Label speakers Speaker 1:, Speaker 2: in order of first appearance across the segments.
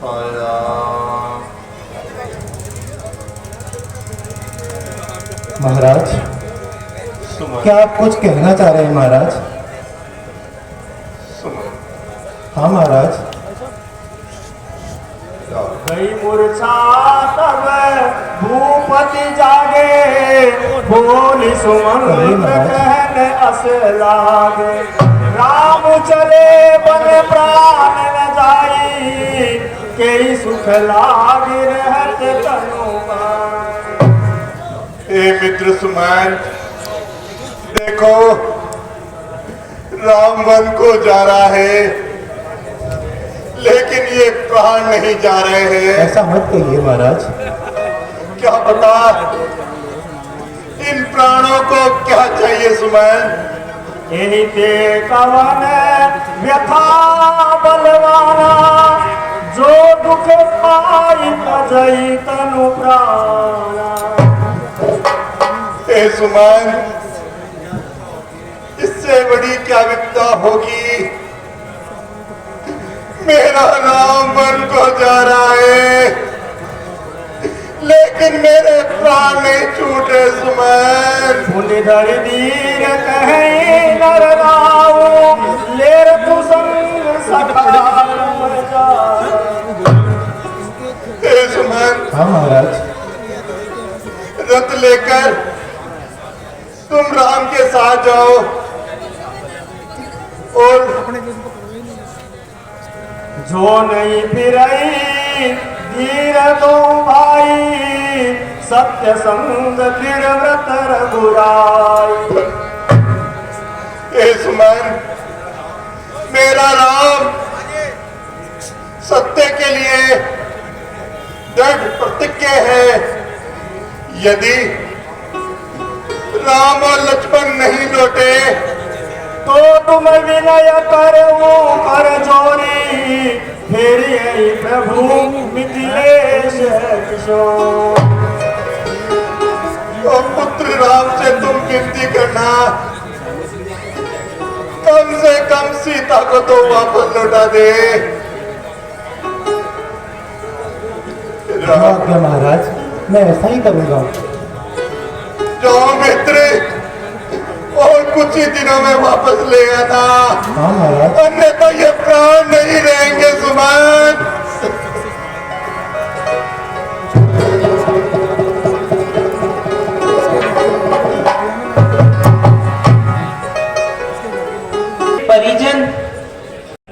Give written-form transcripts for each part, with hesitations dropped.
Speaker 1: आया।
Speaker 2: महाराज,
Speaker 1: सुमन,
Speaker 2: क्या आप कुछ कहना चाह रहे हैं महाराज?
Speaker 1: सुमन,
Speaker 2: हाँ महाराज।
Speaker 3: गई मूर्छा तब भूपति जागे, बोली सुमंत कहने अस लागे। राम चले बन प्राण न जाई, के सुख लागे रहत तनु पाई।
Speaker 1: हे मित्र सुमन, देखो राम वन को जा रहा है, लेकिन ये प्राण नहीं जा रहे हैं।
Speaker 2: ऐसा मत कहिए महाराज।
Speaker 1: क्या पता इन प्राणों को क्या चाहिए सुमन।
Speaker 3: यही ते कवन व्यथा बलवाना, जो दुख पाई तजई तनु प्राणा।
Speaker 1: हे सुमन, इससे बड़ी क्या विपदा होगी। मेरा राम वन को जा रहा है, लेकिन मेरे प्राण नहीं छूटे सुमन।
Speaker 3: पुण्य धरि दीर कहीं नर राऊ, लेर तु संग सखा
Speaker 1: हे सुमन,
Speaker 2: हाँ महाराज।
Speaker 1: रथ लेकर तुम राम के साथ जाओ और
Speaker 3: जो नहीं फिरई धीर दो भाई, सत्य संग दृढ़ व्रत रघुराई।
Speaker 1: हे सुमन, मेरा राम सत्य के लिए दृढ़ प्रतिज्ञ है। यदि राम और लक्ष्मण नहीं लौटे
Speaker 3: तो तुम विनय करो कर जोरी, फिर यही प्रभु मिथिलेश किशोर।
Speaker 1: तो पुत्र राम से तुम विनती करना, कम से कम सीता को तो वापस लौटा दे।
Speaker 2: आज्ञा महाराज, मैं ऐसा ही करूंगा।
Speaker 1: जाओ मित्र, और कुछ ही दिनों में वापस ले आना।
Speaker 2: हाँ महाराज।
Speaker 1: अन्यथा ये प्राण नहीं रहेंगे सुमन।
Speaker 4: परिजन,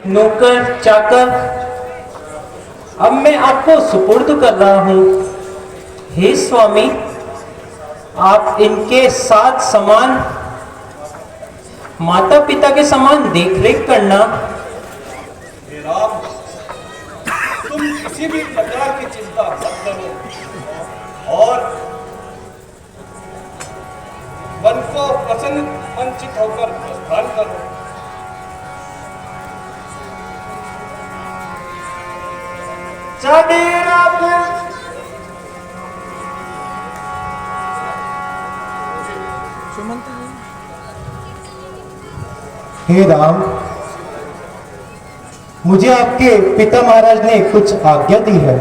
Speaker 4: नौकर चाकर, अब मैं आपको सुपुर्द कर रहा हूं। हे स्वामी, आप इनके साथ समान, माता पिता के समान देखरेख करना।
Speaker 5: राम, तुम किसी भी प्रकार की चिंता मत करो और वन को प्रसन्न वंचित होकर प्रस्थान करो।
Speaker 3: चढ़ी रथ
Speaker 2: हे राम, मुझे आपके पिता महाराज ने कुछ आज्ञा दी है।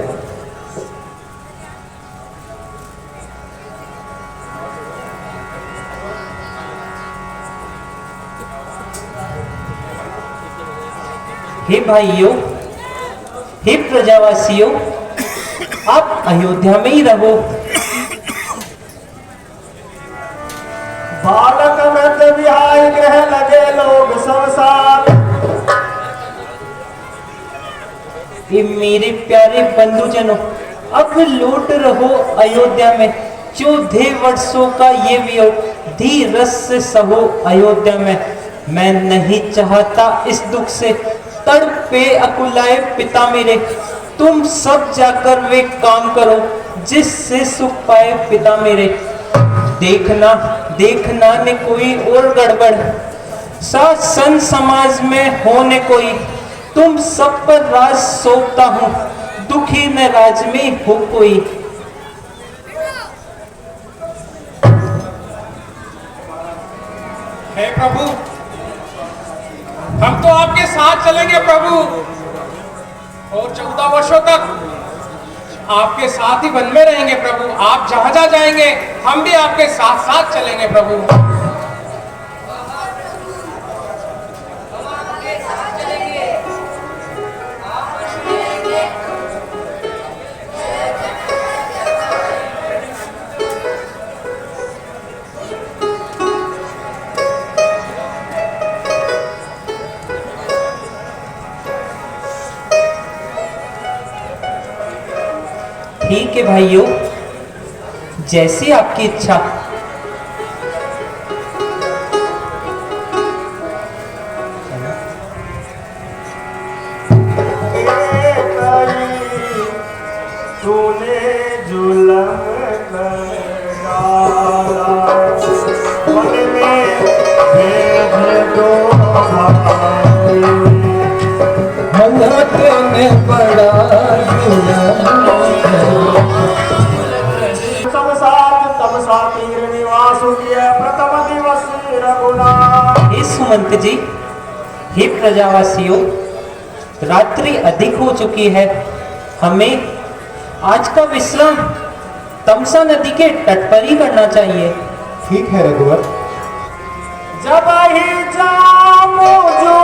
Speaker 4: हे भाइयों, हे प्रजावासियों, आप अयोध्या में ही रहो।
Speaker 3: बालक वृद्ध विहाय ग्रह लगे लोग सब साथ।
Speaker 4: ये मेरे प्यारे बंधुजनों, अब लौट रहो अयोध्या में। 14 वर्षों का ये वियोग धीरज से सहो अयोध्या में। मैं नहीं चाहता इस दुख से तड़पे अकुलाए पिता मेरे। तुम सब जाकर वे काम करो जिससे सुख पाए पिता मेरे। देखना देखना न कोई और गड़बड़ शासन समाज में होने कोई। तुम सब पर राज सौंपता हूँ, दुखी न राज में हो कोई।
Speaker 5: हे प्रभु, हम तो आपके साथ चलेंगे प्रभु।
Speaker 6: और 14 वर्षों तक आपके साथ ही वन में रहेंगे प्रभु। आप जहां जहां जाएंगे हम भी आपके साथ साथ चलेंगे प्रभु।
Speaker 4: ठीक है भाइयों, जैसी आपकी इच्छा।
Speaker 3: तूने जुलम कर डाला, मन में भेद दो भाई।
Speaker 4: हालत में पड़ा
Speaker 3: सब साथ तब सातीर निवास किया प्रथम दिवस रघुनाथ।
Speaker 4: हे सुमंत जी, हे प्रजावासियों, रात्रि अधिक हो चुकी है। हमें आज का विश्राम तमसा नदी के तट पर ही करना चाहिए।
Speaker 2: ठीक है रघुवर।
Speaker 3: जब ही जामो जो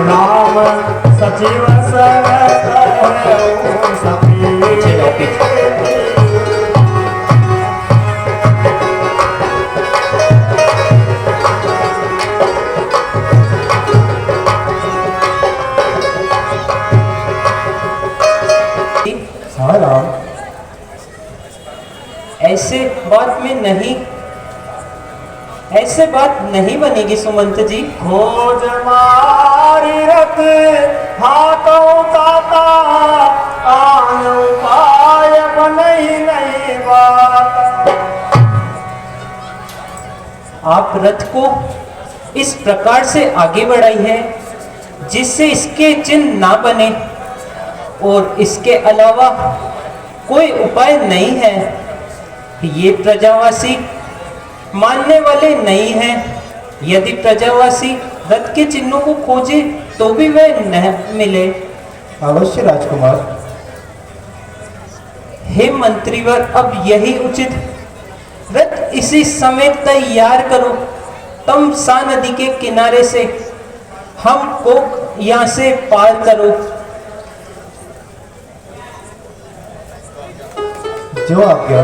Speaker 3: राम सचिव
Speaker 2: हाँ राम।
Speaker 4: ऐसे बात नहीं बनेगी सुमंत जी।
Speaker 3: खोज मारी रथ हाथों ताता, आन उपाय बनई नहीं बात।
Speaker 4: आप रथ को इस प्रकार से आगे बढ़ाई है जिससे इसके चिन्ह ना बने, और इसके अलावा कोई उपाय नहीं है। ये प्रजावासी मानने वाले नहीं हैं। यदि प्रजावासी रथ के चिन्हों को खोजे तो भी वह न मिले।
Speaker 2: अवश्य राजकुमार।
Speaker 4: हे मंत्रीवर, अब यही उचित, रथ इसी समय तैयार करो। तमसा नदी के किनारे से हमको यहाँ से पार करो।
Speaker 2: जो आज्ञा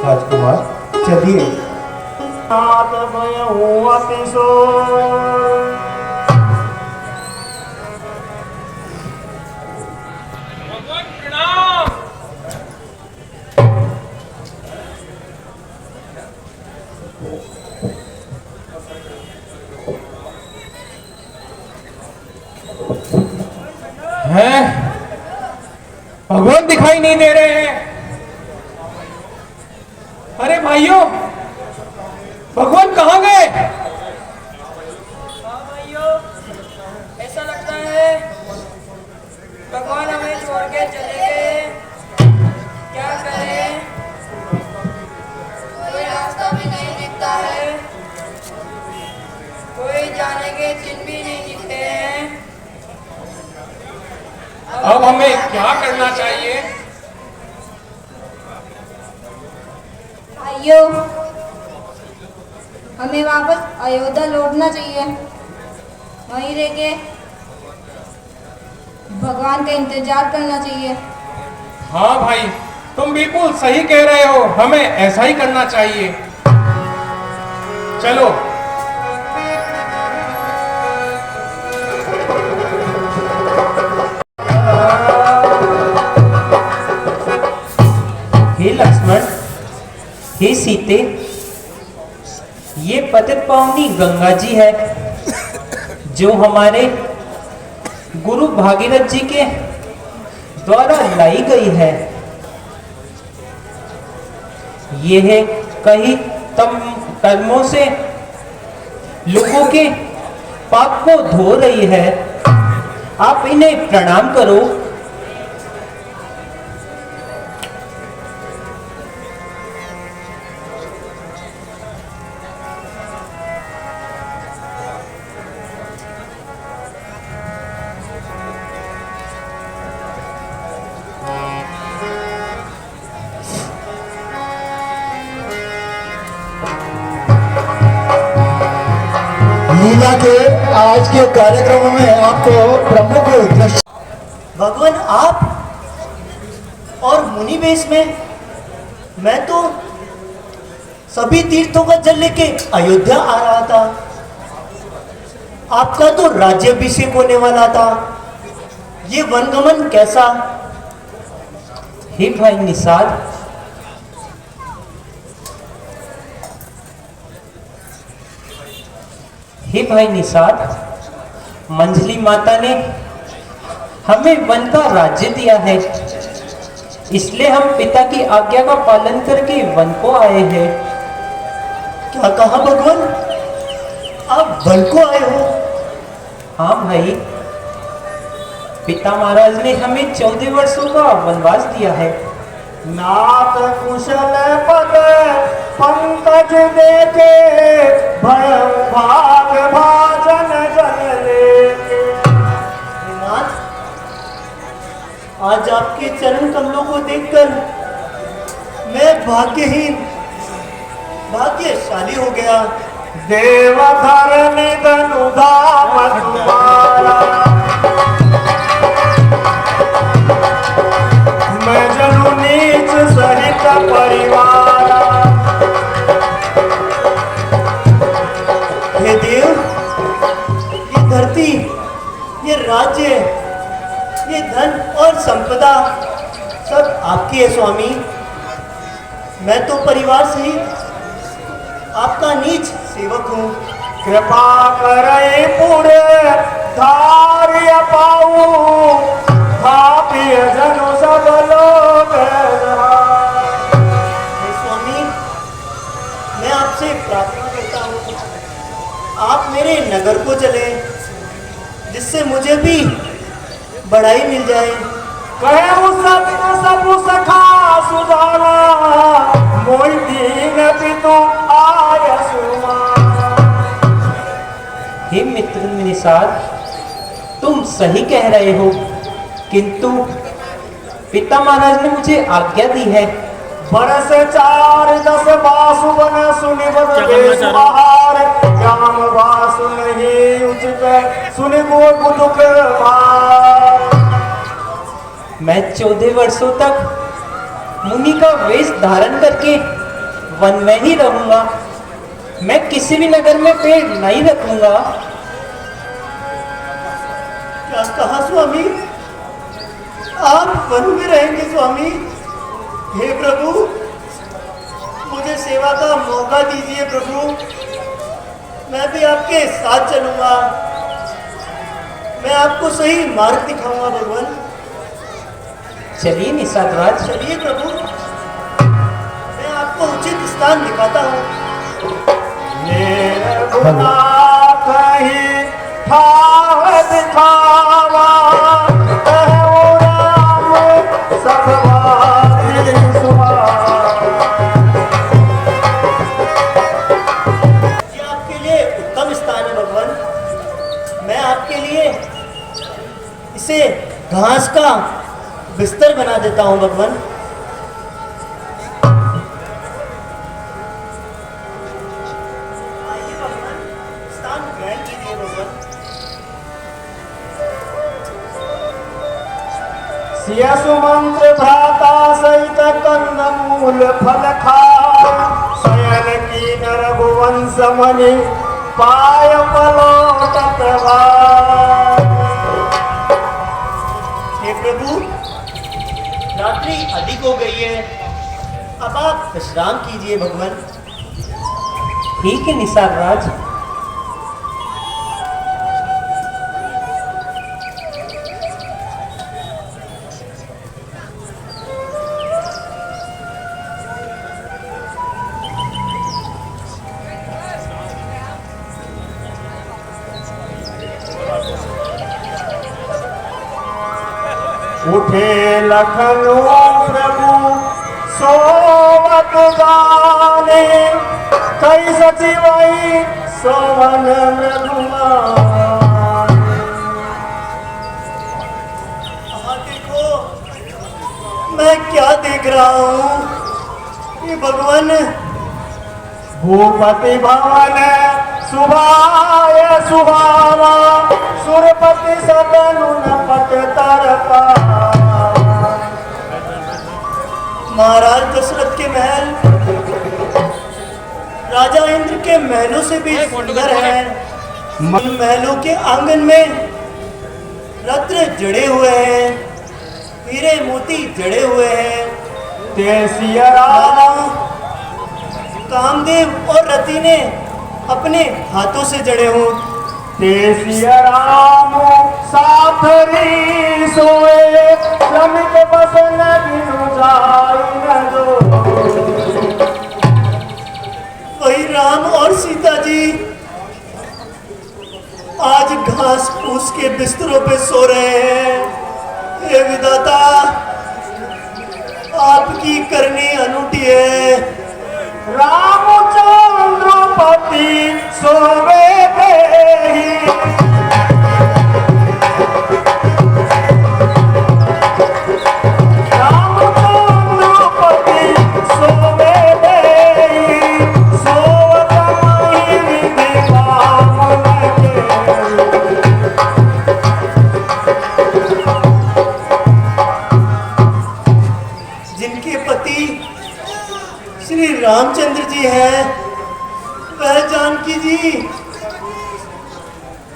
Speaker 2: राजकुमार, चलिए।
Speaker 3: नाथ भयहु अतिशो,
Speaker 6: भगवान प्रणाम। हैं? भगवान दिखाई नहीं दे रहे हैं। अरे भाइयों, भगवान कहाँ गए?
Speaker 7: भाइयों, ऐसा लगता है भगवान हमें छोड़ के चले गए। क्या करें? कोई रास्ता भी नहीं दिखता है, कोई जाने के चिन्ह भी नहीं दिखते हैं।
Speaker 6: अब हमें क्या करना चाहिए?
Speaker 8: भाइयों, हमें वापस अयोध्या लौटना चाहिए। वहीं रह के भगवान का इंतजार करना चाहिए।
Speaker 6: हाँ भाई, तुम बिल्कुल सही कह रहे हो। हमें ऐसा ही करना चाहिए। चलो।
Speaker 4: हे लक्ष्मण, हे सीते, ये पतित पावनी गंगा जी है जो हमारे गुरु भागीरथ जी के द्वारा लाई गई है। ये है कई कर्मों से लोगों के पाप को धो रही है। आप इन्हें प्रणाम करो।
Speaker 2: लीला के आज के कार्यक्रम में आपको प्रमुख दृश्य।
Speaker 3: भगवान आप और मुनि वेश में, मैं तो सभी तीर्थों का जल लेके अयोध्या आ रहा था। आपका तो राज्याभिषेक होने वाला था, ये वनगमन कैसा?
Speaker 4: हे भाई निषाद, हे भाई निषाद, मंजली माता ने हमें वन का राज्य दिया है, इसलिए हम पिता की आज्ञा का पालन करके वन को आए हैं।
Speaker 3: क्या कहा भगवान, आप वन को आए हो?
Speaker 4: हाँ भाई, पिता महाराज ने हमें 14 वर्षों का वनवास दिया है।
Speaker 3: नाथ कुशल पद पंकज देके, भयं भाग भाजन जन लेके। नाथ, आज आपके चरण कमलों को देखकर मैं भाग्यशाली हो गया। देवधर निधन उधाम तुम्हारा, मैं जनु नीच सहित परिवार। हे देव, ये धरती, ये राज्य, ये धन और संपदा सब आपकी है स्वामी। मैं तो परिवार सहित आपका नीच सेवक हूँ। कृपा करे पुण्य धार्य पाऊं, भाप्य जनु सब लोग। स्वामी, मैं आपसे प्रार्थना करता हूँ, आप मेरे नगर को चले, जिससे मुझे भी बढ़ाई मिल जाए। कहे सब सखा सुजाना, मोई दीन पितु आय सुमाना।
Speaker 4: हे मित्र निषाद, तुम सही कह रहे हो, किंतु पिता महाराज ने मुझे आज्ञा दी है।
Speaker 3: बरस 4-10 बासु बन सुनि बद देश बहार, राम वासु नहीं उचित सुनि गो दुख भार।
Speaker 4: मैं 14 वर्षों तक मुनि का वेश धारण करके वन में ही रहूंगा। मैं किसी भी नगर में पेड़ नहीं रखूंगा।
Speaker 3: क्या कहा स्वामी, आप वन में रहेंगे स्वामी? हे प्रभु, मुझे सेवा का मौका दीजिए प्रभु, मैं भी आपके साथ चलूंगा। मैं आपको सही मार्ग दिखाऊंगा भगवान।
Speaker 4: चलिए निषाद राज,
Speaker 3: चलिए प्रभु, मैं आपको उचित स्थान दिखाता हूँ। ये आपके लिए उत्तम स्थान है भगवान। मैं आपके लिए इसे घास का बिस्तर बना देता हूं भगवान। आइए भगवान, स्थान ग्रहण कीजिए भगवान। सिया सुमंत्र भ्राता सहित कंदमूल फल खाओ, शयन की रघुवंश मणि पाय पलोट प्रभात। हे प्रभु, रात्रि अधिक हो गई है, अब आप विश्राम कीजिए भगवान।
Speaker 4: ठीक है निषाद राज।
Speaker 3: उठे लखनऊ प्रभु सोवत गाने, कई सचिवई सोवन मृदुमान। देखो, मैं क्या देख रहा हूँ ये भगवान। भूपति भवन सुभाय सुभावा सुरपति सदनु न पट तरपा। महाराज दशरथ के महल राजा इंद्र के महलों से भी सुंदर है। उन महलों के आंगन में रत्न जड़े हुए हैं, हीरे मोती जड़े हुए हैं। तेसिया राम कामदेव और रति ने अपने हाथों से जड़े हों। तेसिया राम साथरी सोए श्रमिक बसन बिनु जाई न दो। वही राम और सीता जी आज घास फूस के बिस्तरों पे सो रहे हैं। हे विधाता, आपकी करनी अनूठी है। रामचंद्रपति सोवे देहि रामचंद्रपति सोवे देहि सोवत महि विधि काम लगे। जिनके पति श्री रामचंद्र जी हैं, वह जानकी जी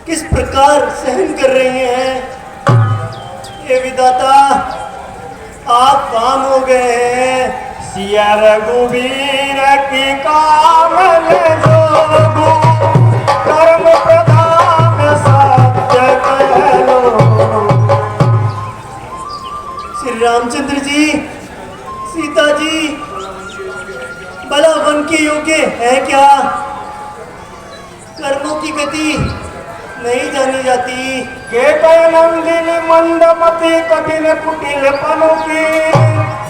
Speaker 3: किस प्रकार सहन कर रही हैं। ये विधाता, आप काम हो गए हैं। सिया रघुवीर की कामन जोगु कर्म प्रधान सत्य कहलो। श्री रामचंद्र जी, सीता जी भला वन के योग्य है क्या? कर्मों की गति नहीं जानी जाती। के नंदिनी मंदमती कठिन कुटिल पनुकी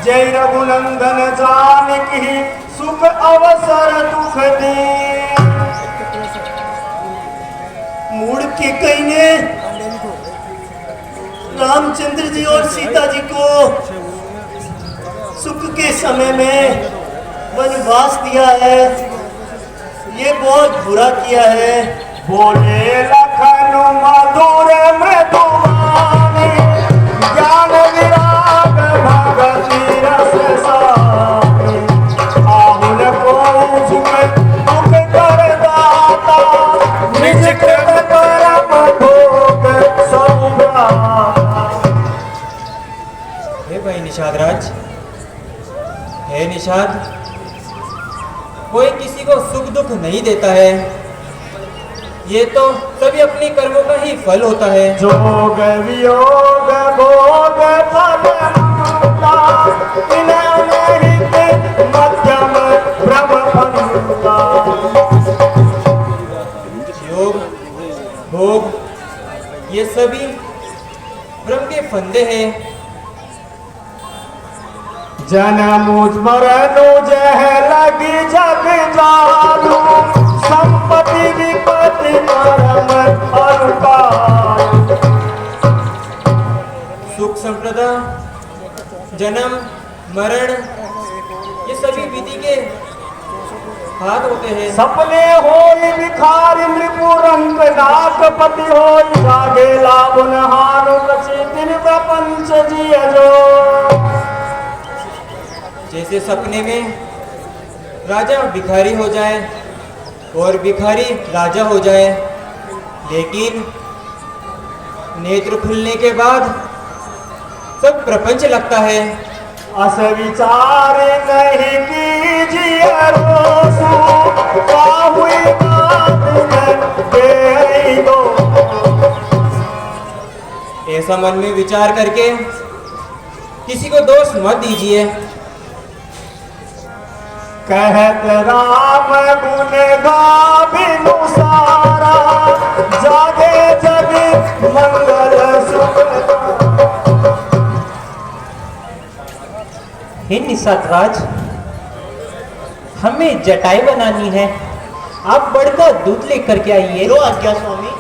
Speaker 3: जय रघुनंदन जानकी सुख अवसर दुख दी। मूड के कई ने रामचंद्र जी और सीता जी को सुख के समय में वनवास दिया है। ये बहुत बुरा किया है। बोले लखन मधुर मृदुवानी ज्ञान विराग भगति रस सानी। आहुन को सुख दुख कर दाता निज कृत कर्म भोग सौभाग्य।
Speaker 4: हे भाई निषाद राज, हे निषाद, कोई किसी को सुख दुख नहीं देता है। ये तो सभी अपनी कर्मों का ही फल होता है।
Speaker 3: जोग वियोग भोग फल मध्यम ब्रह्म फलता।
Speaker 4: योग भोग ये सभी ब्रह्म के फंदे हैं।
Speaker 3: जन्म मरण जह लगी जग जालू संपत्ति विपत्ति परम अरुकाल।
Speaker 4: सुख संप्रदा जन्म मरण ये सभी विधि के हाथ होते हैं।
Speaker 3: सपने होई भिखारी मृत्यु रंग नाकपति होई जागे लाभ हानु कछि दिन प्रपंच जिय जो।
Speaker 4: जैसे सपने में राजा भिखारी हो जाए और भिखारी राजा हो जाए, लेकिन नेत्र खुलने के बाद सब प्रपंच लगता है।
Speaker 3: अस विचार नहीं कीजिए रोसु काहुई बात न देई दो।
Speaker 4: ऐसा मन में विचार करके किसी को दोष मत दीजिए।
Speaker 3: कहत राम गुण गाबिनु सारा जागे जग मंगल सुख।
Speaker 4: हे निषाद राज, हमें जटाई बनानी है। आप बढ़कर दूध लेकर के आइए।
Speaker 3: लो आज्ञा स्वामी।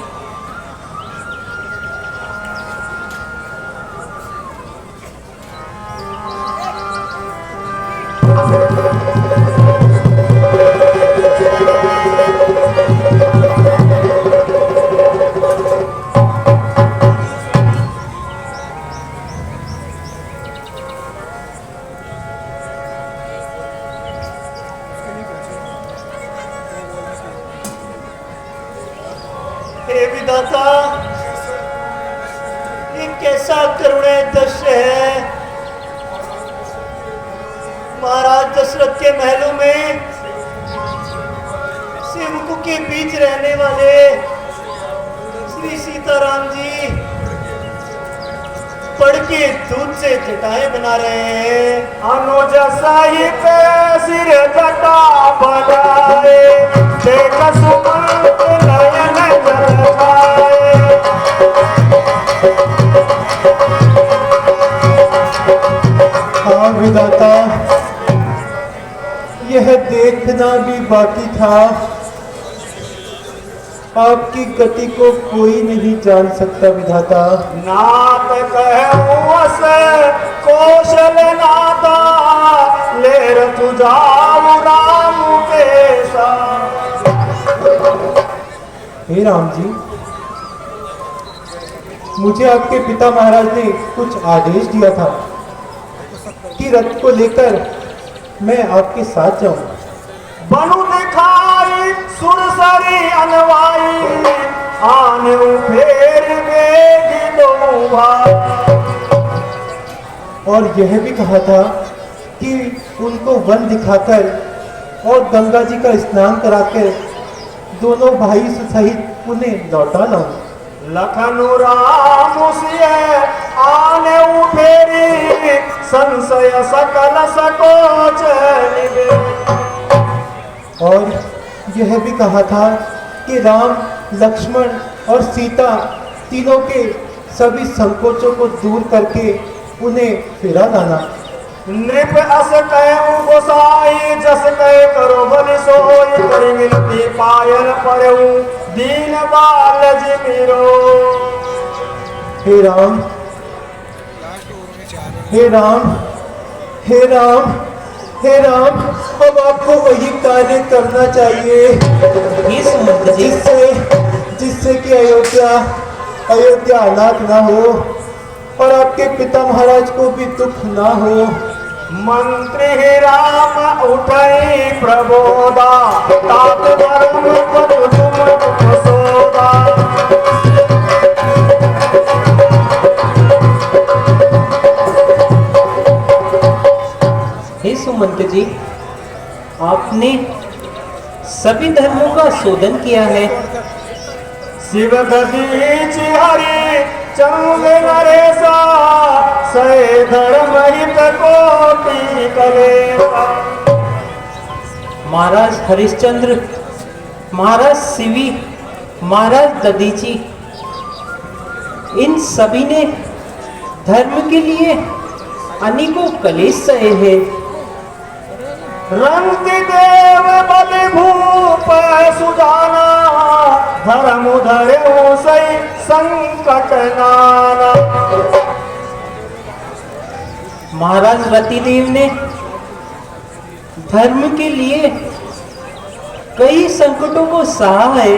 Speaker 3: हे विधाता, ये कैसा करुणीय दृश्य है। महाराज दशरथ के महलों में सेवकों के बीच रहने वाले श्री सीताराम जी पढ़ के दूध से जटाएं बना रहे हैं। अनुज साहिब सिर जटा बनाए, देख सुमंत नयन जगाए।
Speaker 2: हाँ विधाता, यह देखना भी बाकी था। आपकी गति को कोई नहीं जान सकता विधाता।
Speaker 3: नाथ कहूस कौशल नाथा, लेर तुझाऊ राम पेशा।
Speaker 2: हे राम जी, मुझे आपके पिता महाराज ने कुछ आदेश दिया था कि रथ को लेकर मैं आपके साथ जाऊं।
Speaker 3: बनु दिखाई सुरसरी अनवाई, आने फेर बेगी दो भाई।
Speaker 2: और यह भी कहा था कि उनको वन दिखाकर और गंगा जी का स्नान कराकर दोनों भाई सहित उन्हें लौटा लाऊं।
Speaker 3: लखनु राम सिय आने फेरी, संशय सकल सकोच निबे।
Speaker 2: और यह भी कहा था कि राम, लक्ष्मण और सीता तीनों के सभी संकोचों को दूर करके उन्हें फिरा लाना।
Speaker 3: नृप अस कहूं गोसाई, जस कह करो बलि सोई। करी मिलती पायल परऊं, दीन बाल जिमिरो।
Speaker 2: हे राम, हे राम, हे राम, हे राम, अब आपको वही कार्य करना चाहिए
Speaker 4: हे सुमंत जी,
Speaker 2: जिससे कि अयोध्या अनाथ ना हो और आपके पिता महाराज को भी दुख ना हो।
Speaker 3: मंत्री राम उठई प्रबोधा, तात वरुण पद तुम सोदा।
Speaker 4: हे सुमंत जी, आपने सभी धर्मों का शोधन किया है।
Speaker 3: शिव गदीच हरि चंद नरेशा, सय धर्म हित कोटि कलेशा।
Speaker 4: महाराज हरिश्चंद्र, महाराज शिवी, महाराज दधीची, इन सभी ने धर्म के लिए अनेकों कलेश सहे हैं।
Speaker 3: रंति देव बलि भूप सुजाना, धर्म धर्यो सई संकट नाना।
Speaker 4: महाराज रतिदेव ने धर्म के लिए कई संकटों को सहा है।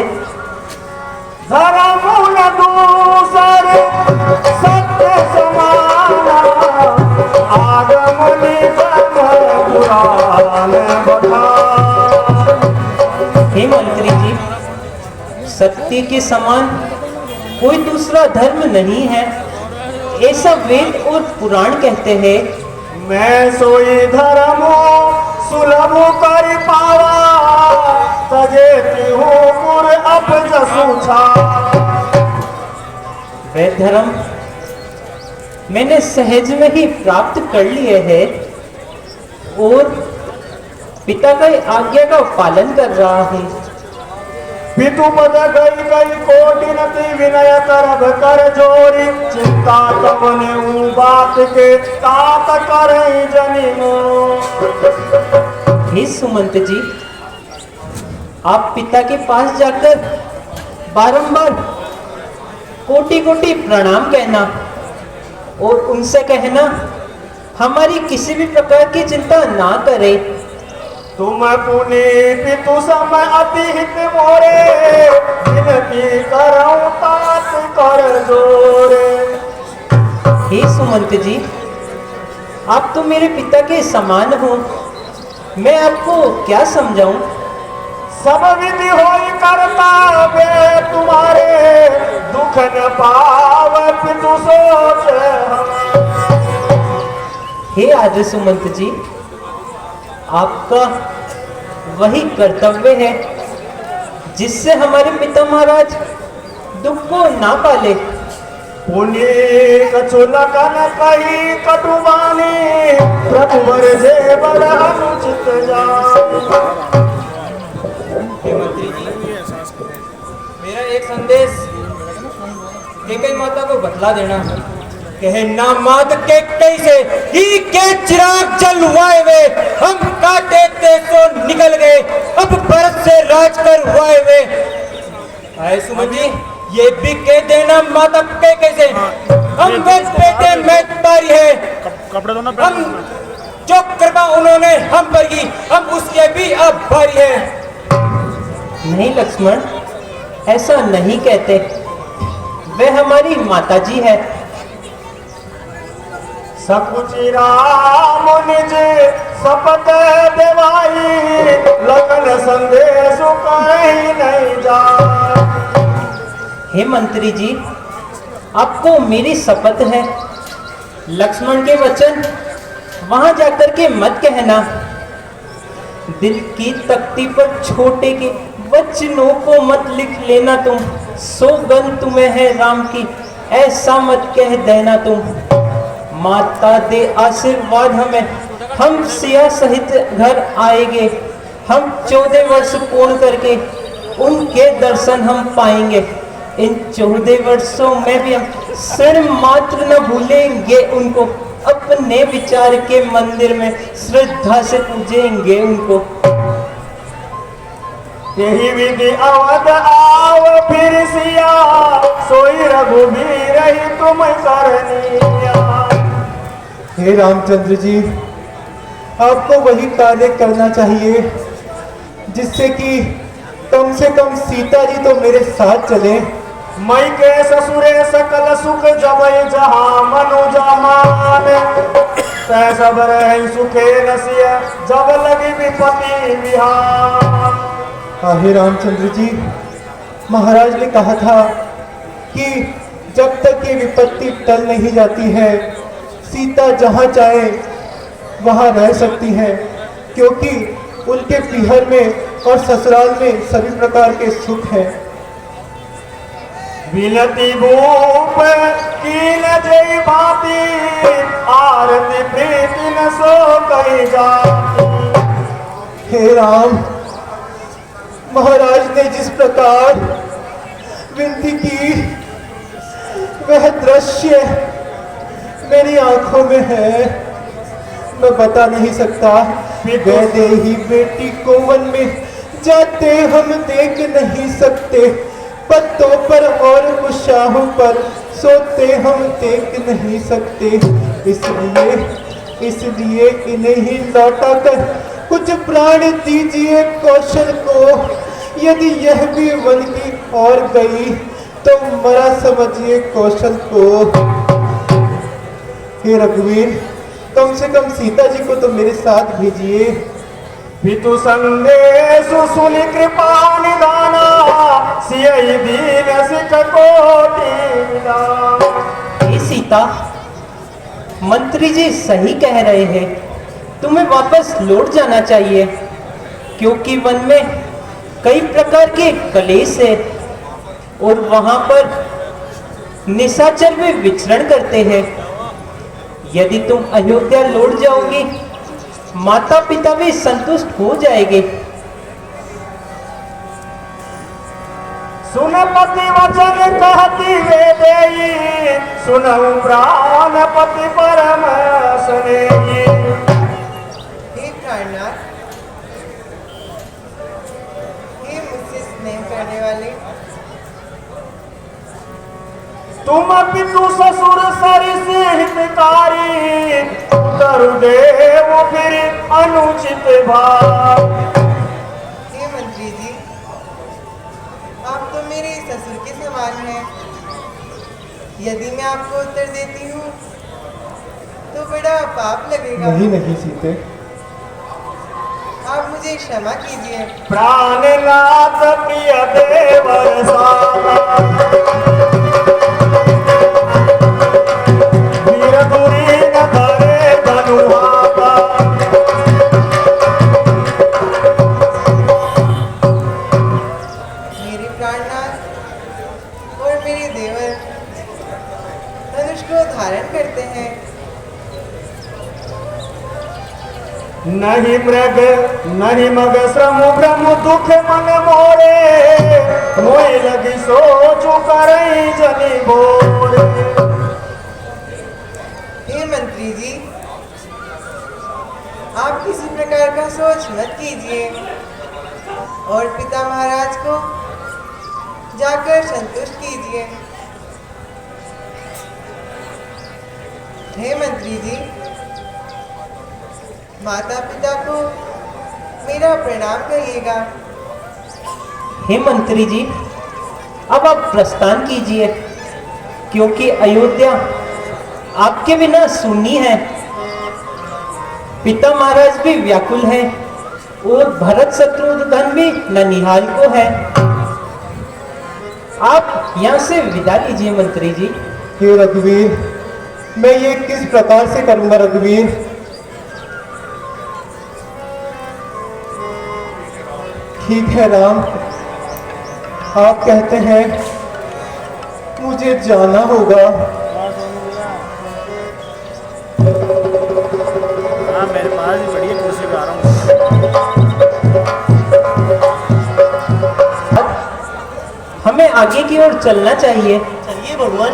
Speaker 3: धर्म न दूसर सत्य समाना, आगम निगम पुराण बता।
Speaker 4: हे मंत्री जी, सत्य के समान कोई दूसरा धर्म नहीं है, ऐसा वेद और पुराण कहते हैं।
Speaker 3: मैं सोई धर्म सुलभ कर पावा, तजे हूँ पुर अब जसु छा।
Speaker 4: वे धर्म मैंने सहज में ही प्राप्त कर लिए हैं और पिता की आज्ञा का पालन कर रहा हूँ।
Speaker 3: पितु पद गई गई कोटि नति विनय करब कर जोरी, चिंता तवने बात के तात कर जनिमो।
Speaker 4: हे सुमंत जी, आप पिता के पास जाकर बारंबार कोटि कोटि प्रणाम कहना और उनसे कहना हमारी किसी भी प्रकार की चिंता ना करें।
Speaker 3: तुम पुनि पितु सम अति हित मोरे, विनती करऊं तात कर जोरे।
Speaker 4: हे सुमंत जी, आप तो मेरे पिता के समान हो, मैं आपको क्या समझाऊं।
Speaker 3: सब विधि होई करता वे तुम्हारे, पाव पितु सोच हम।
Speaker 4: हे आर्य सुमंत जी, आपका वही कर्तव्य है जिससे हमारे पिता महाराज दुख को ना पाले।
Speaker 3: पुनि कछु लगन कही कटुबानी, प्रभु वर जे बड़ अनुचित जान।
Speaker 6: हे मंत्री जी, मेरा एक संदेश केकई माता को बतला देना। कहना मात के कैसे ही के चिराग जलवाए वे, हम काटे ते सो निकल गए, अब भरत से राज करवाए वे। आए सुमन जी, ये भी कह देना माता के कैसे हम वे बेटे में तारी है, हम जो कृपा उन्होंने हम पर की, हम उसके भी अब भारी है।
Speaker 4: नहीं लक्ष्मण, ऐसा नहीं कहते, वे हमारी माता जी है।
Speaker 3: सकुचि राम निज शपथ देवाई, लगन संदेश कहीं नहीं जाए।
Speaker 4: हे मंत्री जी, आपको मेरी शपथ है, लक्ष्मण के वचन वहां जाकर के मत कहना। दिल की तख्ती पर छोटे के वचनों को मत लिख लेना तुम, सौगंध तुम्हें है राम की, ऐसा मत कह देना तुम। माता दे आशीर्वाद हमें, हम सिया सहित घर आएंगे, हम 14 वर्ष पूर्ण करके उनके दर्शन हम पाएंगे। इन 14 वर्षों में भी हम क्षण मात्र न भूलेंगे उनको, अपने विचार के मंदिर में श्रद्धा से पूजेंगे उनको।
Speaker 3: यही विधि अवध आव फिर सिया, सोई रघुबीर ही तुम करनिया।
Speaker 2: हे रामचंद्र जी, आपको वही कार्य करना चाहिए जिससे कि कम से कम सीता जी तो मेरे साथ चले।
Speaker 3: मई के ससुरे सकल सुख जबई जहां मनुजा मान, तै सब रहि सुखे नसिया जब लगी विपत्ति विहान।
Speaker 2: हे रामचंद्र जी, महाराज ने कहा था कि जब तक ये विपत्ति टल नहीं जाती है, सीता जहाँ चाहे वहाँ रह सकती है, क्योंकि उनके पीहर में और ससुराल में सभी प्रकार के सुख है।
Speaker 3: विनती भूप कीन जय भांति, आरती प्रीति न सो कही जाती।
Speaker 2: हे राम, महाराज ने जिस प्रकार विनती की, वह दृश्य मेरी आंखों में है, मैं बता नहीं सकता। वैदेही बेटी को वन में जाते हम देख नहीं सकते, पत्तों पर और कुशाहों पर सोते हम देख नहीं सकते। इसलिए इन्हें ही लौटा कर कुछ प्राण दीजिए कौशल को। यदि यह भी वन की ओर गई तो मरा समझिए कौशल को। हे रघुवीर, कम से कम सीता जी को तो मेरे साथ भेजिए।
Speaker 3: पितु संदेश सुनि कृपा निदाना, सियहि दीन सिख कोटि विदान।
Speaker 4: हे सीता, मंत्री जी सही कह रहे हैं, तुम्हें वापस लौट जाना चाहिए, क्योंकि वन में कई प्रकार के कलेश है और वहां पर निशाचर भी विचरण करते हैं। यदि तुम अयोध्या लौट जाओगी, माता पिता भी संतुष्ट हो जाएंगे।
Speaker 3: सुन पति वचन कहती वे देई, सुनऊ प्राण पति परम स्नेही।
Speaker 9: हे प्राणनाथ, हे मुझसे स्नेह करने वाले,
Speaker 3: तुम पितु ससुर सरिस हितकारी, तरुदेव फिर अनुचित भाव।
Speaker 9: हे मंत्री जी, आप तो मेरे ससुर के समान हैं। यदि मैं आपको उत्तर देती हूँ तो बड़ा पाप लगेगा।
Speaker 2: नहीं सीते,
Speaker 9: आप मुझे क्षमा कीजिए।
Speaker 3: प्राणनाथ प्रिय देवर साला,
Speaker 9: प्राणनाथ और मेरे देवर धनुष को धारण करते हैं।
Speaker 3: नहीं मृग नहीं मग श्रम ब्रह्म दुख मन मोरे, मोए लगी सोचू करई जनी बोरे।
Speaker 9: हे मंत्री जी, आप किसी प्रकार का सोच मत कीजिए और पिता महाराज को जाकर संतुष्ट कीजिए। हे मंत्री जी, माता पिता को मेरा प्रणाम करिएगा।
Speaker 4: हे मंत्री जी, अब आप प्रस्थान कीजिए, क्योंकि अयोध्या आपके बिना सुनी है। पिता महाराज भी व्याकुल हैं और भरत शत्रुघ्न भी ननिहाल को है। आप यहाँ से विदा लीजिए मंत्री जी।
Speaker 2: हे रघुवीर, मैं ये किस प्रकार से करूंगा रघुवीर? ठीक है राम, आप कहते हैं मुझे जाना होगा।
Speaker 3: मेरे पास भी बढ़िया कुर्सी पे आ रहा हूँ।
Speaker 4: हमें आगे की ओर चलना चाहिए।
Speaker 3: चलिए भगवान।